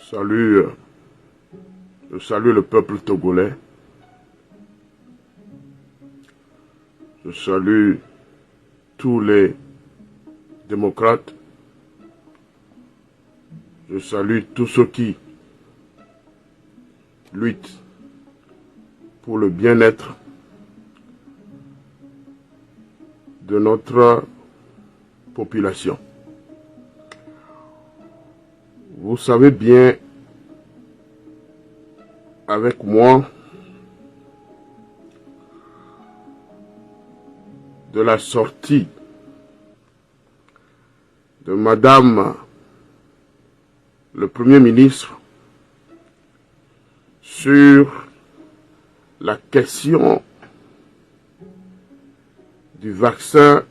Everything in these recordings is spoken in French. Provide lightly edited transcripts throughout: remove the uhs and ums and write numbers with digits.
Je salue le peuple togolais. Je salue tous les démocrates. Je salue tous ceux qui luttent pour le bien-être de notre population. Vous savez bien avec moi de la sortie de Madame le Premier ministre sur la question du vaccin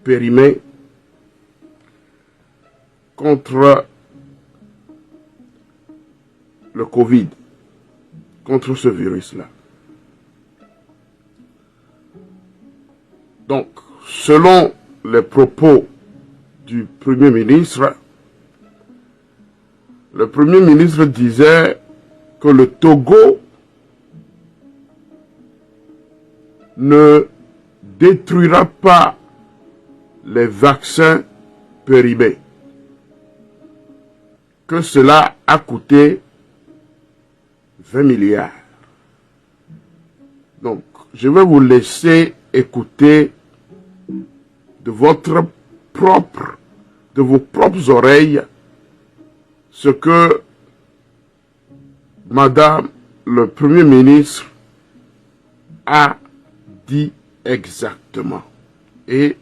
périmé contre le Covid, contre ce virus-là. Donc, selon les propos du Premier ministre, le Premier ministre disait que le Togo ne détruira pas les vaccins périmés, que cela a coûté 20 milliards. Donc, je vais vous laisser écouter de vos propres oreilles ce que Madame le Premier ministre a dit exactement. Et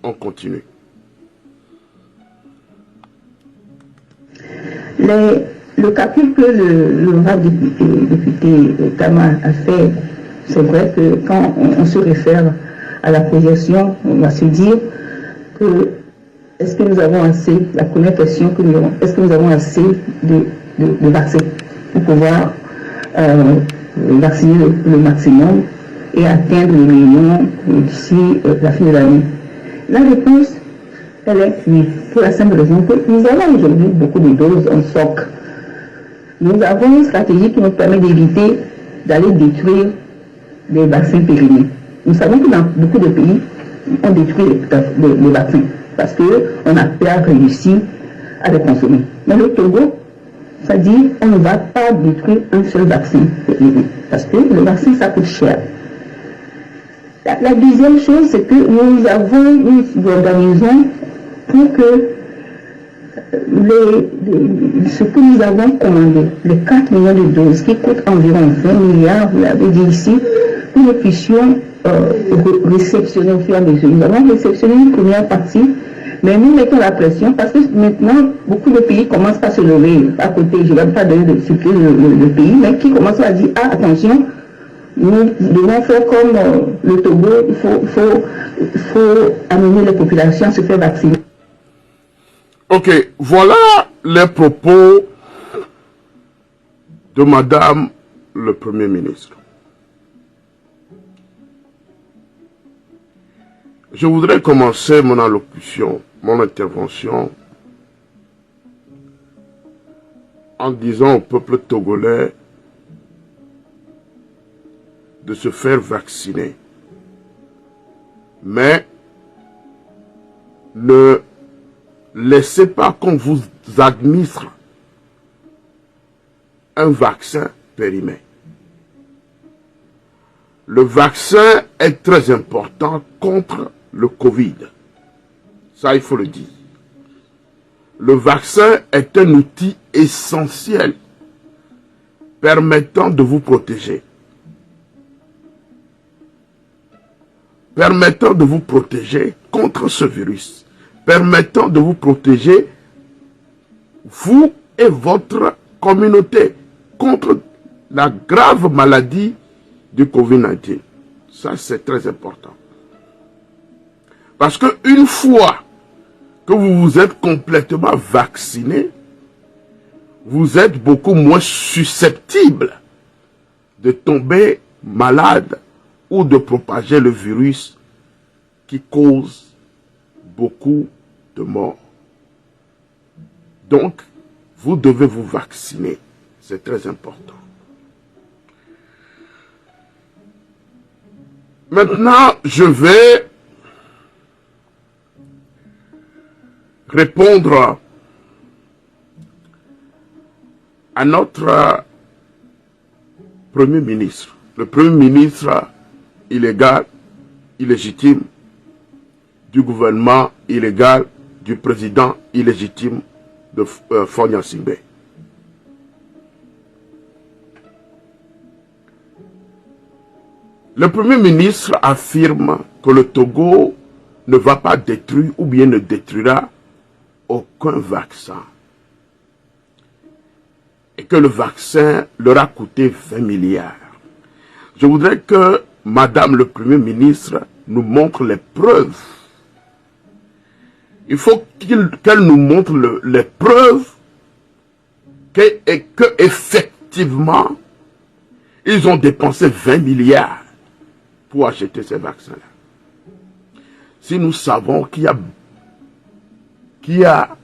on continue. Le calcul que l'honorable député Kama a fait, c'est vrai que quand on se réfère à la projection, on va se dire que est-ce que nous avons assez, la première question que nous avons, est-ce que nous avons assez de vaccins pour pouvoir vacciner le maximum et atteindre le million d'ici la fin de l'année? La réponse, elle est oui, pour la simple raison que nous avons aujourd'hui beaucoup de doses en stock. Nous avons une stratégie qui nous permet d'éviter d'aller détruire les vaccins périmés. Nous savons que dans beaucoup de pays, on détruit les vaccins parce qu'on n'a pas réussi à les consommer. Mais le Togo, ça dit on ne va pas détruire un seul vaccin périmé parce que le vaccin, ça coûte cher. La deuxième chose, c'est que nous organisons pour que ce que nous avons commandé, les 4 millions de doses qui coûtent environ 20 milliards, vous l'avez dit ici, que nous puissions réceptionner au fur et à mesure. Nous avons réceptionné une première partie, mais nous mettons la pression parce que maintenant, beaucoup de pays commencent à se lever à côté, je ne vais pas donner de citer le pays, mais qui commencent à dire, ah, attention, nous devons faire comme le Togo, il faut amener les populations à se faire vacciner. Ok, voilà les propos de Madame le Premier ministre. Je voudrais commencer mon allocution, mon intervention, en disant au peuple togolais de se faire vacciner. Mais ne laissez pas qu'on vous administre un vaccin périmé. Le vaccin est très important contre le Covid. Ça, il faut le dire. Le vaccin est un outil essentiel permettant de vous protéger. Permettant de vous protéger contre ce virus. Permettant de vous protéger, vous et votre communauté, contre la grave maladie du Covid-19. Ça, c'est très important. Parce qu'une fois que vous vous êtes complètement vacciné, vous êtes beaucoup moins susceptible de tomber malade ou de propager le virus qui cause beaucoup de morts. Donc, vous devez vous vacciner. C'est très important. Maintenant, je vais répondre à notre Premier ministre. Le Premier ministre illégal, illégitime, du gouvernement illégal, du président illégitime de Faure Gnassingbé. Le Premier ministre affirme que le Togo ne va pas détruire ou bien ne détruira aucun vaccin. Et que le vaccin leur a coûté 20 milliards. Je voudrais que Madame le Premier ministre nous montre les preuves. Il faut qu'elle nous montre les preuves que effectivement, ils ont dépensé 20 milliards pour acheter ces vaccins-là. Si nous savons qu'il y a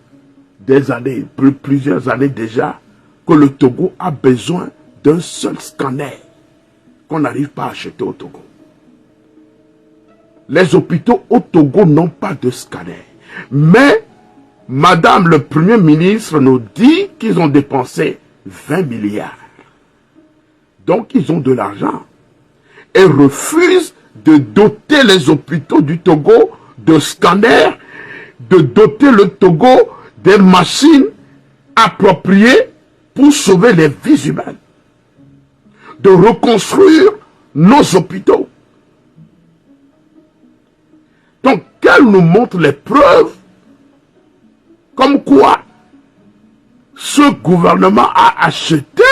des années, plusieurs années déjà, que le Togo a besoin d'un seul scanner qu'on n'arrive pas à acheter au Togo. Les hôpitaux au Togo n'ont pas de scanner. Mais Madame le Premier ministre nous dit qu'ils ont dépensé 20 milliards. Donc ils ont de l'argent. Et refusent de doter les hôpitaux du Togo de scanners, de doter le Togo des machines appropriées pour sauver les vies humaines, de reconstruire nos hôpitaux. Donc, qu'elle nous montre les preuves comme quoi ce gouvernement a acheté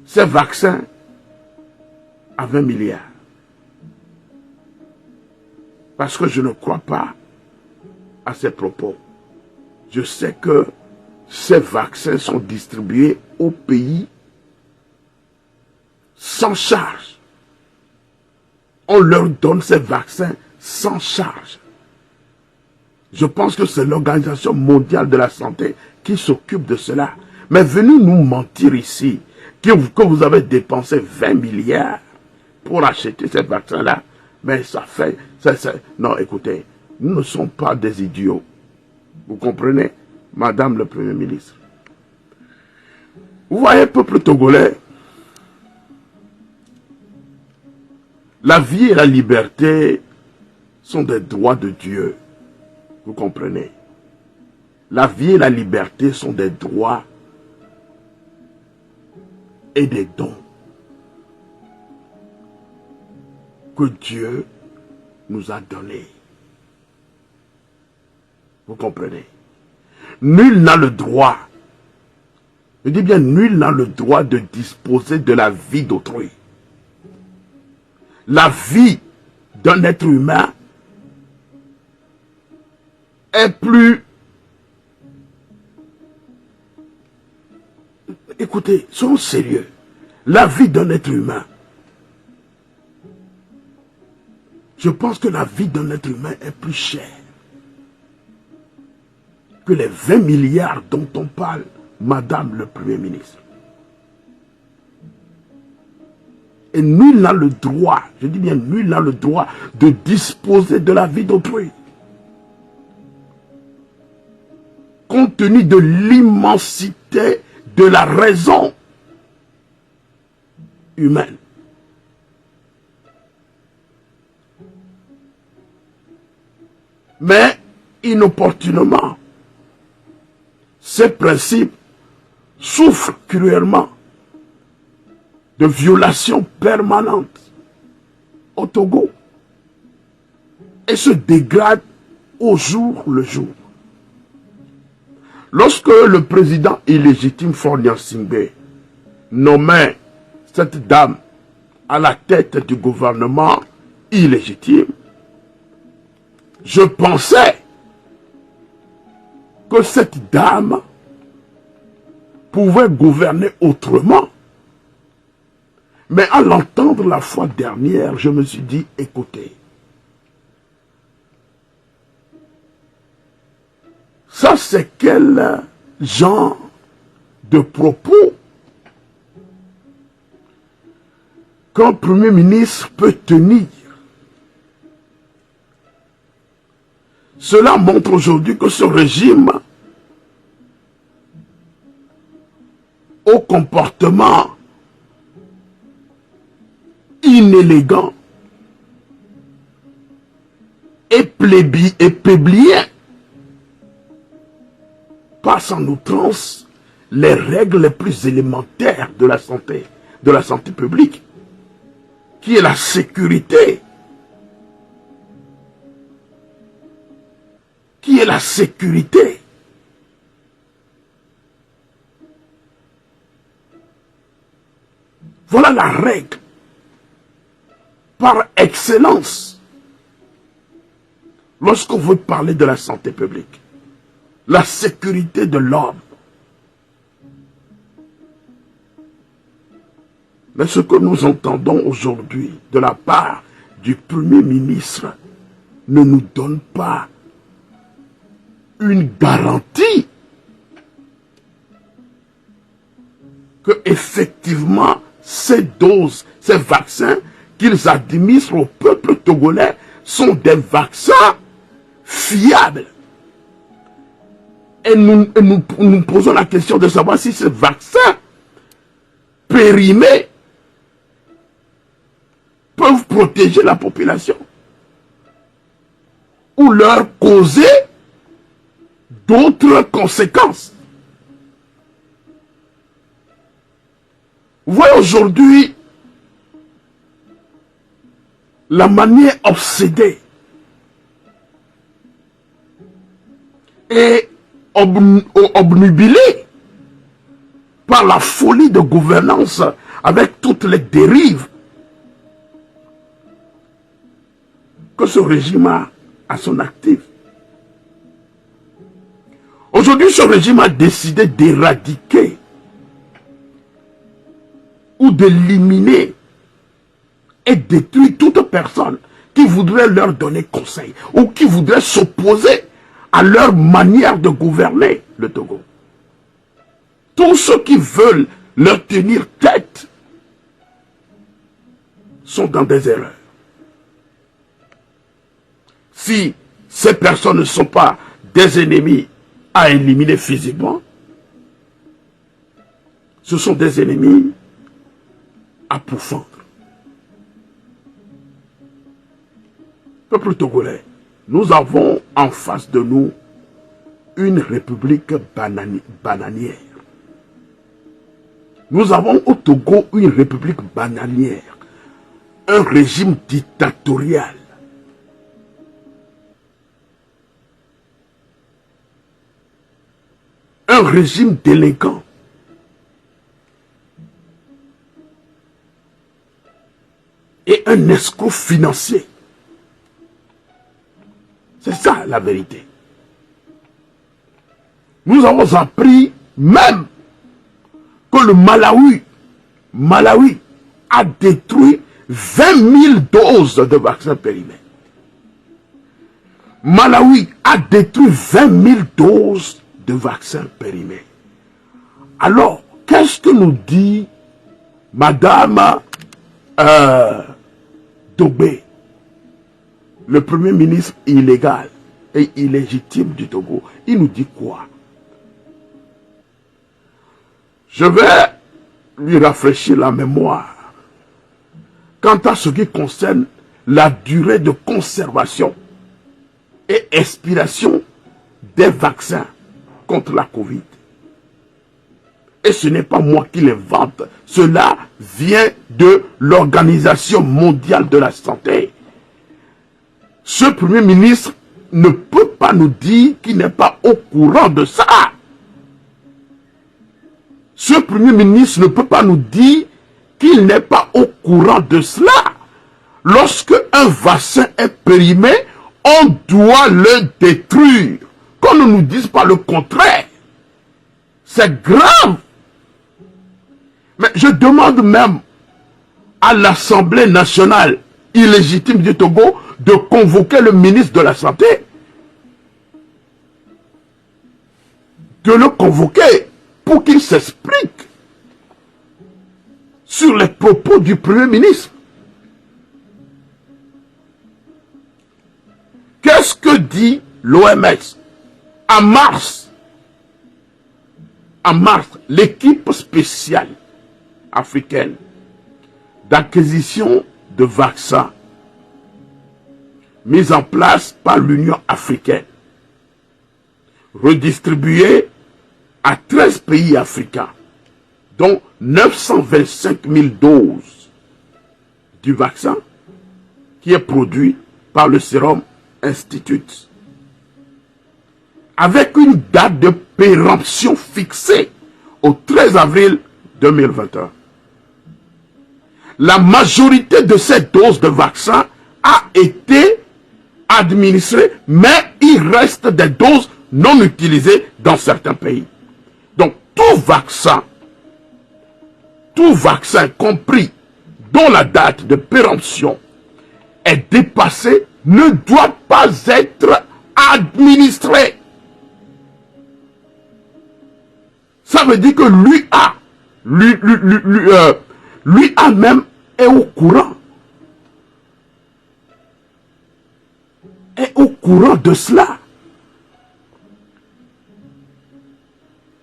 ces vaccins à 20 milliards. Parce que je ne crois pas à ces propos. Je sais que ces vaccins sont distribués au pays sans charge. On leur donne ces vaccins sans charge. Je pense que c'est l'Organisation mondiale de la santé qui s'occupe de cela. Mais venez nous mentir ici que vous avez dépensé 20 milliards pour acheter ces vaccins-là. Mais ça fait... Non, écoutez, nous ne sommes pas des idiots. Vous comprenez, Madame le Premier ministre? Vous voyez, peuple togolais, la vie et la liberté sont des droits de Dieu. Vous comprenez? La vie et la liberté sont des droits et des dons que Dieu nous a donnés. Vous comprenez? Nul n'a le droit, je dis bien nul n'a le droit de disposer de la vie d'autrui. La vie d'un être humain est plus... Écoutez, soyons sérieux. La vie d'un être humain, je pense que la vie d'un être humain est plus chère que les 20 milliards dont on parle, Madame le Premier ministre. Et nul n'a le droit, je dis bien nul n'a le droit de disposer de la vie d'autrui. Compte tenu de l'immensité de la raison humaine. Mais, inopportunément, ces principes souffrent cruellement de violations permanentes au Togo et se dégradent au jour le jour. Lorsque le président illégitime Faure Gnassingbé nommait cette dame à la tête du gouvernement illégitime, je pensais que cette dame pouvait gouverner autrement. Mais à l'entendre la fois dernière, je me suis dit, écoutez, ça c'est qu'elle genre de propos qu'un Premier ministre peut tenir. Cela montre aujourd'hui que ce régime, au comportement inélégant et plébélien, passe en outrance les règles les plus élémentaires de la santé publique, qui est la sécurité. Qui est la sécurité. Voilà la règle par excellence lorsqu'on veut parler de la santé publique. La sécurité de l'homme. Mais ce que nous entendons aujourd'hui de la part du Premier ministre ne nous donne pas une garantie que effectivement ces doses, ces vaccins qu'ils administrent au peuple togolais sont des vaccins fiables. Et nous posons la question de savoir si ces vaccins périmés peuvent protéger la population ou leur causer d'autres conséquences. Vous voyez aujourd'hui la manière obsédée et obnubilée par la folie de gouvernance avec toutes les dérives que ce régime a à son actif. Aujourd'hui, ce régime a décidé d'éradiquer ou d'éliminer et détruire toute personne qui voudrait leur donner conseil ou qui voudrait s'opposer à leur manière de gouverner le Togo. Tous ceux qui veulent leur tenir tête sont dans des erreurs. Si ces personnes ne sont pas des ennemis à éliminer physiquement, ce sont des ennemis à pourfendre. Peuple togolais, nous avons en face de nous une république bananière. Nous avons au Togo une république bananière, un régime dictatorial. Un régime délinquant. Et un escroc financier. C'est ça la vérité. Nous avons appris même que le Malawi a détruit 20 000 doses de vaccins périmés. Malawi a détruit 20 000 doses de vaccins périmés. Alors, qu'est-ce que nous dit Madame Dobé, le Premier ministre illégal et illégitime du Togo? Il nous dit quoi? Je vais lui rafraîchir la mémoire quant à ce qui concerne la durée de conservation et expiration des vaccins contre la Covid. Et ce n'est pas moi qui l'invente. Cela vient de l'Organisation mondiale de la santé. Ce Premier ministre ne peut pas nous dire qu'il n'est pas au courant de ça. Ce Premier ministre ne peut pas nous dire qu'il n'est pas au courant de cela. Lorsque un vaccin est périmé, on doit le détruire. Qu'on ne nous dise pas le contraire. C'est grave. Mais je demande même à l'Assemblée nationale illégitime du Togo de convoquer le ministre de la Santé. de le convoquer pour qu'il s'explique sur les propos du Premier ministre. Qu'est-ce que dit l'OMS? En mars, l'équipe spéciale africaine d'acquisition de vaccins mise en place par l'Union africaine, redistribuée à 13 pays africains, dont 925 000 doses du vaccin qui est produit par le Serum Institute, avec une date de péremption fixée au 13 avril 2021. La majorité de ces doses de vaccin a été administrée, mais il reste des doses non utilisées dans certains pays. Donc tout vaccin compris dont la date de péremption est dépassée ne doit pas être administré. Ça veut dire que lui même est au courant. Est au courant de cela.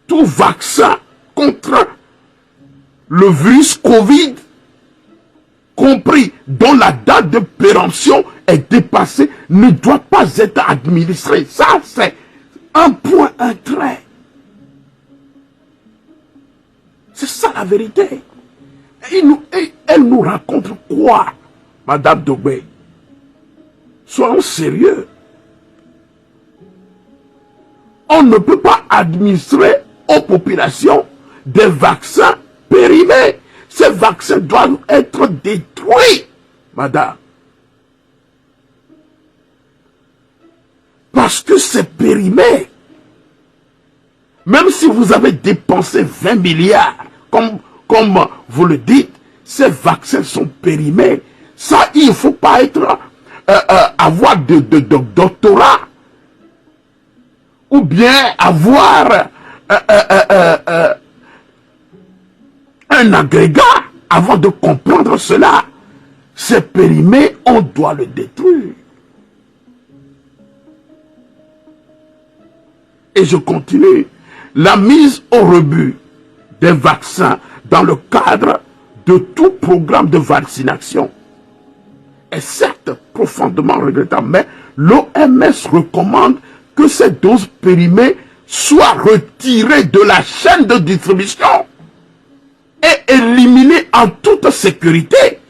Tout vaccin contre le virus Covid, compris dont la date de péremption est dépassée, ne doit pas être administré. Ça, c'est un point, un trait. C'est ça la vérité. Elle nous raconte quoi, Madame Dogbe? Soyons sérieux. On ne peut pas administrer aux populations des vaccins périmés. Ces vaccins doivent être détruits, madame. Parce que c'est périmé. Même si vous avez dépensé 20 milliards, comme vous le dites, ces vaccins sont périmés. Ça, il ne faut pas avoir de doctorat. Ou bien avoir un agrégat avant de comprendre cela. C'est périmé, on doit le détruire. Et je continue. La mise au rebut des vaccins dans le cadre de tout programme de vaccination est certes profondément regrettable, mais l'OMS recommande que ces doses périmées soient retirées de la chaîne de distribution et éliminées en toute sécurité.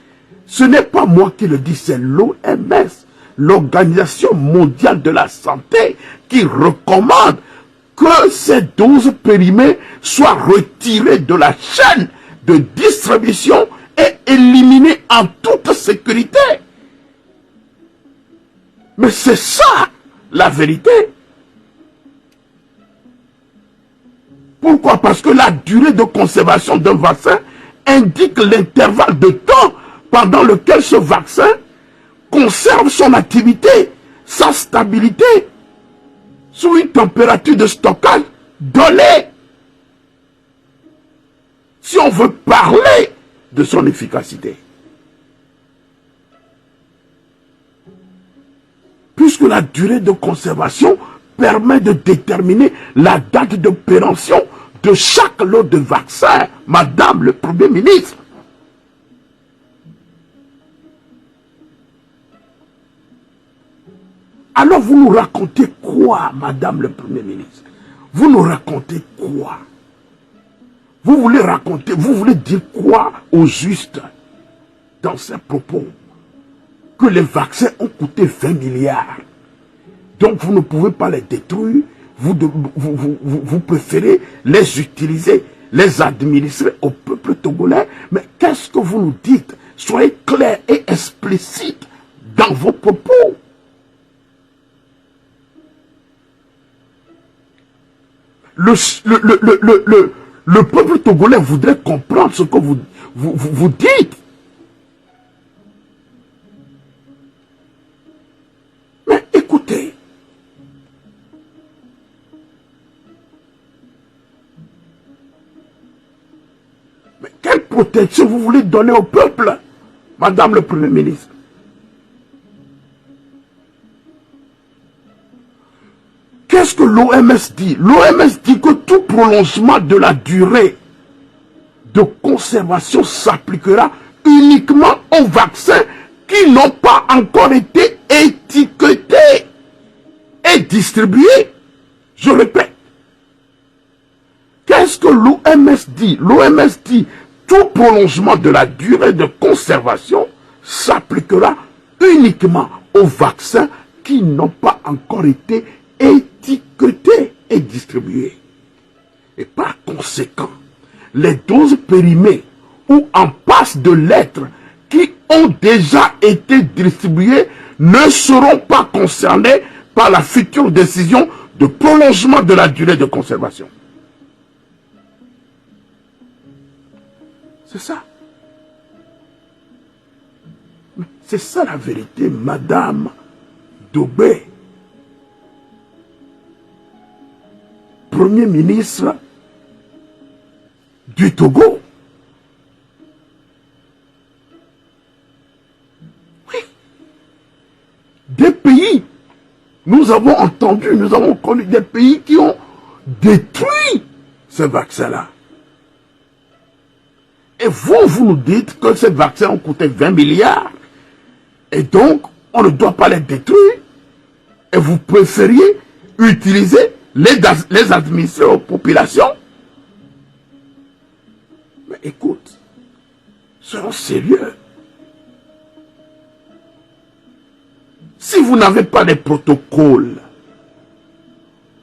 Ce n'est pas moi qui le dis, c'est l'OMS, l'Organisation mondiale de la santé, qui recommande que ces doses périmées soient retirées de la chaîne de distribution et éliminées en toute sécurité. Mais c'est ça la vérité. Pourquoi? Parce que la durée de conservation d'un vaccin indique l'intervalle de temps pendant lequel ce vaccin conserve son activité, sa stabilité, sous une température de stockage donnée. Si on veut parler de son efficacité. Puisque la durée de conservation permet de déterminer la date de péremption de chaque lot de vaccin, Madame le Premier ministre. Alors vous nous racontez quoi, Madame le Premier ministre? Vous nous racontez quoi? Vous voulez raconter, vous voulez dire quoi au juste dans ces propos? Que les vaccins ont coûté 20 milliards. Donc vous ne pouvez pas les détruire, vous préférez les utiliser, les administrer au peuple togolais. Mais qu'est-ce que vous nous dites? Soyez clairs et explicites dans vos propos. Le peuple togolais voudrait comprendre ce que vous dites. Mais écoutez, protection vous voulez donner au peuple, Madame le Premier ministre? Qu'est-ce que l'OMS dit? L'OMS dit que tout prolongement de la durée de conservation s'appliquera uniquement aux vaccins qui n'ont pas encore été étiquetés et distribués. Je répète. Qu'est-ce que l'OMS dit? L'OMS dit tout prolongement de la durée de conservation s'appliquera uniquement aux vaccins qui n'ont pas encore été étiquetés et distribués. Et par conséquent, les doses périmées ou en passe de l'être qui ont déjà été distribuées ne seront pas concernées par la future décision de prolongement de la durée de conservation. C'est ça. C'est ça la vérité, Madame Dobé, Premier ministre du Togo. Oui. Des pays, nous avons entendu, nous avons connu des pays qui ont détruit ces vaccins-là. Et vous nous dites que ces vaccins ont coûté 20 milliards. Et donc, on ne doit pas les détruire. Et vous préfériez utiliser les administrer aux populations. Mais écoute, soyons sérieux. Si vous n'avez pas les protocoles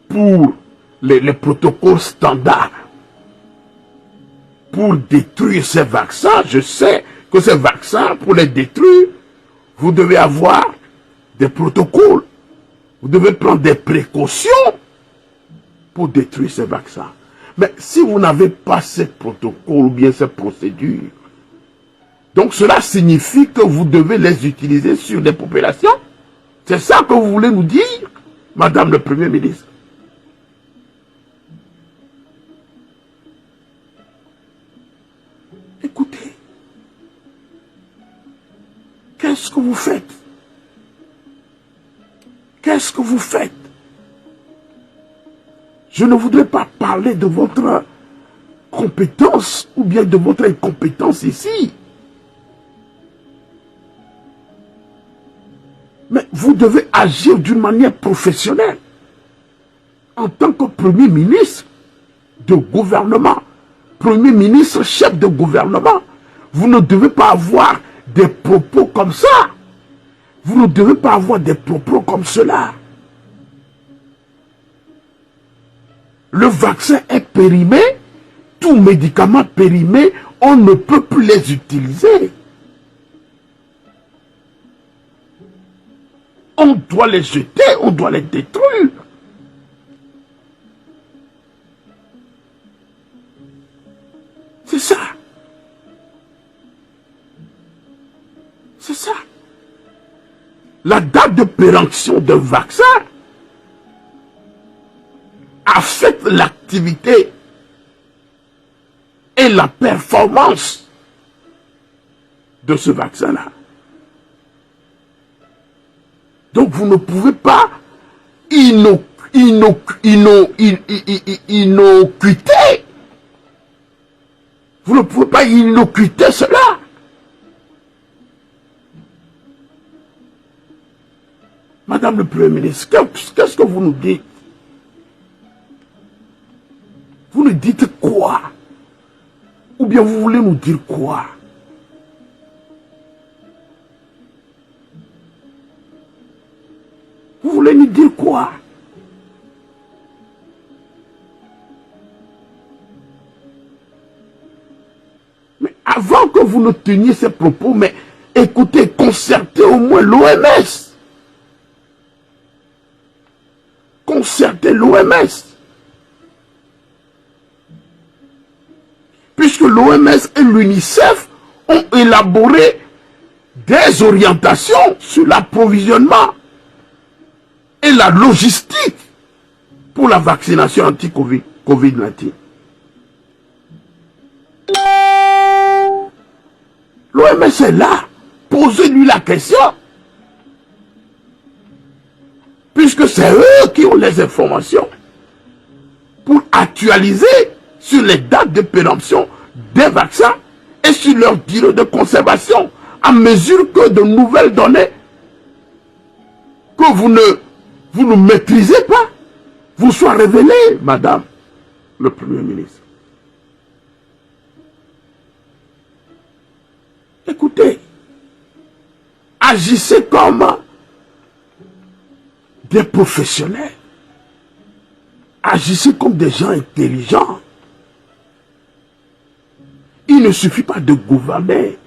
pour les protocoles standards pour détruire ces vaccins, je sais que ces vaccins, pour les détruire, vous devez avoir des protocoles. Vous devez prendre des précautions pour détruire ces vaccins. Mais si vous n'avez pas ces protocoles ou bien ces procédures, donc cela signifie que vous devez les utiliser sur des populations. C'est ça que vous voulez nous dire, Madame le Premier ministre? Écoutez, qu'est-ce que vous faites? Qu'est-ce que vous faites? Je ne voudrais pas parler de votre compétence ou bien de votre incompétence ici. Mais vous devez agir d'une manière professionnelle. En tant que Premier ministre de gouvernement, Premier ministre, chef de gouvernement, vous ne devez pas avoir des propos comme ça. Vous ne devez pas avoir des propos comme cela. Le vaccin est périmé, tout médicament périmé, on ne peut plus les utiliser. On doit les jeter, on doit les détruire. C'est ça. C'est ça. La date de péremption d'un vaccin affecte l'activité et la performance de ce vaccin-là. Donc vous ne pouvez pas inocuter. Vous ne pouvez pas inocuter cela. Madame le Premier ministre, qu'est-ce que vous nous dites? Vous nous dites quoi? Ou bien vous voulez nous dire quoi? Vous voulez nous dire quoi? Mais avant que vous ne teniez ces propos, mais écoutez, concertez au moins l'OMS. Concertez l'OMS. Puisque l'OMS et l'UNICEF ont élaboré des orientations sur l'approvisionnement et la logistique pour la vaccination anti-Covid-19. L'OMS est là. Posez-lui la question. Puisque c'est eux qui ont les informations pour actualiser sur les dates de péremption des vaccins et sur leur durée de conservation, à mesure que de nouvelles données que vous ne maîtrisez pas vous soient révélées, Madame le Premier ministre. Écoutez, agissez comme des professionnels. Agissez comme des gens intelligents. Il ne suffit pas de gouverner.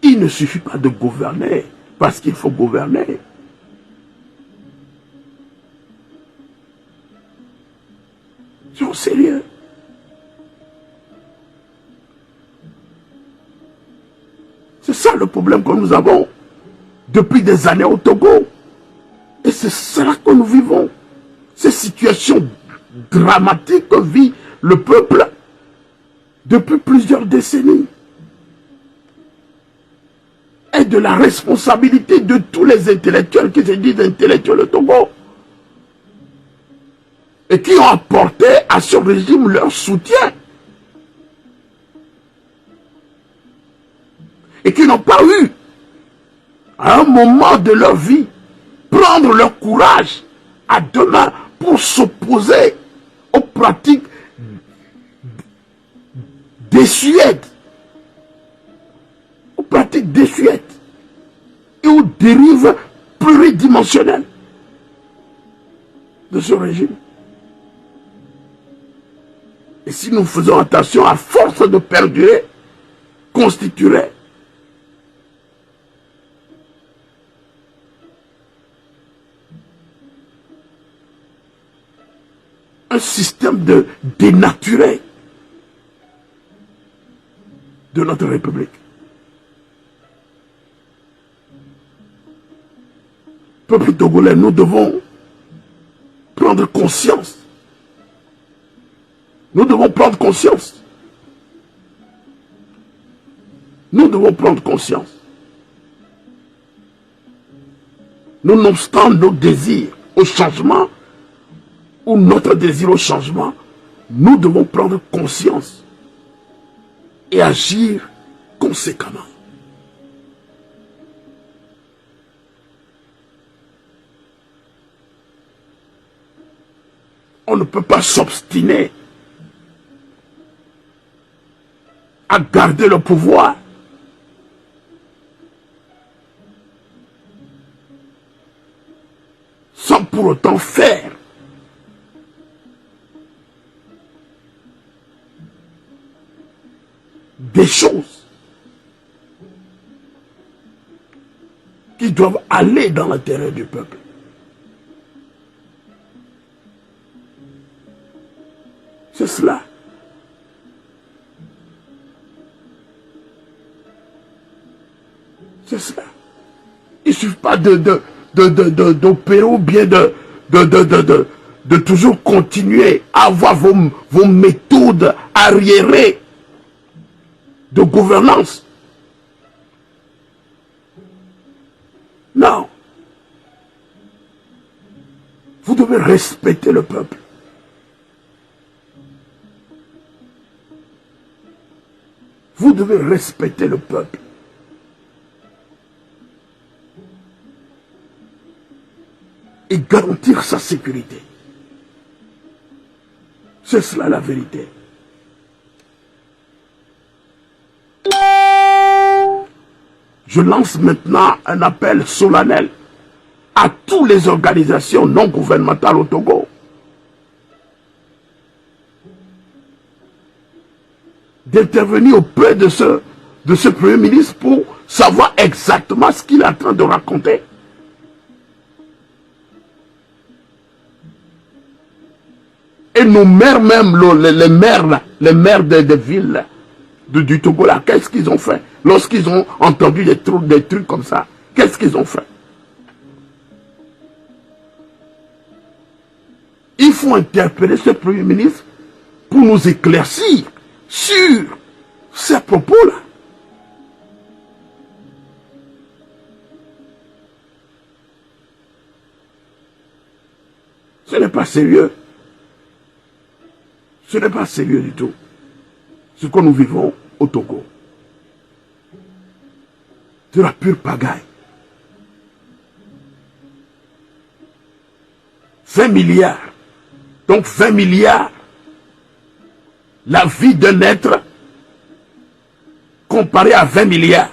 Il ne suffit pas de gouverner parce qu'il faut gouverner. Soyons sérieux. C'est ça le problème que nous avons depuis des années au Togo. Et c'est cela que nous vivons. Ces situations dramatiques que vit le peuple depuis plusieurs décennies. Et de la responsabilité de tous les intellectuels qui se disent intellectuels au Togo. Et qui ont apporté à ce régime leur soutien. Et qui n'ont pas eu, à un moment de leur vie, prendre leur courage à deux mains pour s'opposer aux pratiques désuètes, aux pratiques désuètes et aux dérives pluridimensionnelles de ce régime. Et si nous faisons attention, à force de perdurer, constituerait un système de dénaturé de notre République. Peuple togolais, nous devons prendre conscience. Nous devons prendre conscience. Nous devons prendre conscience. Nonobstant nos désirs au changement, ou notre désir au changement, nous devons prendre conscience et agir conséquemment. On ne peut pas s'obstiner à garder le pouvoir sans pour autant faire des choses qui doivent aller dans l'intérêt du peuple. C'est cela. C'est cela. Il ne suffit pas d'opérer ou bien de toujours continuer à avoir vos méthodes arriérées de gouvernance. Non. Vous devez respecter le peuple. Vous devez respecter le peuple. Et garantir sa sécurité. C'est cela la vérité. Je lance maintenant un appel solennel à toutes les organisations non gouvernementales au Togo. D'intervenir auprès de ce Premier ministre pour savoir exactement ce qu'il est en train de raconter. Et nos maires même, les maires des villes du Togo là, qu'est-ce qu'ils ont fait lorsqu'ils ont entendu des trucs comme ça? Qu'est-ce qu'ils ont fait? Il faut interpeller ce Premier ministre pour pour nous éclaircir sur ces propos-là. Ce n'est pas sérieux. Ce n'est pas sérieux du tout. Ce que nous vivons au Togo. De la pure pagaille. 20 milliards. Donc 20 milliards. La vie d'un être comparé à 20 milliards.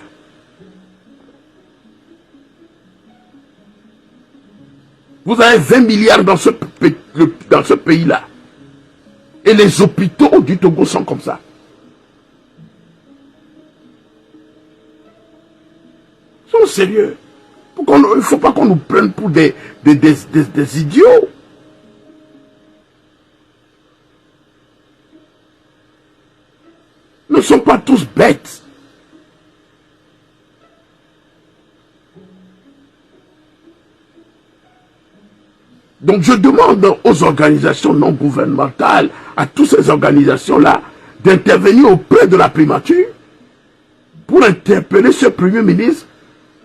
Vous avez 20 milliards dans ce pays-là. Et les hôpitaux du Togo sont comme ça. Ils sont sérieux. Il ne faut pas qu'on nous prenne pour des idiots. Nous ne sommes pas tous bêtes. Donc je demande aux organisations non gouvernementales, à toutes ces organisations-là, d'intervenir auprès de la primature pour interpeller ce Premier ministre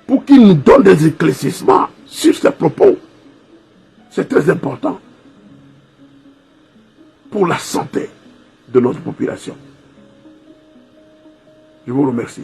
pour qu'il nous donne des éclaircissements sur ses propos. C'est très important pour la santé de notre population. Je vous remercie.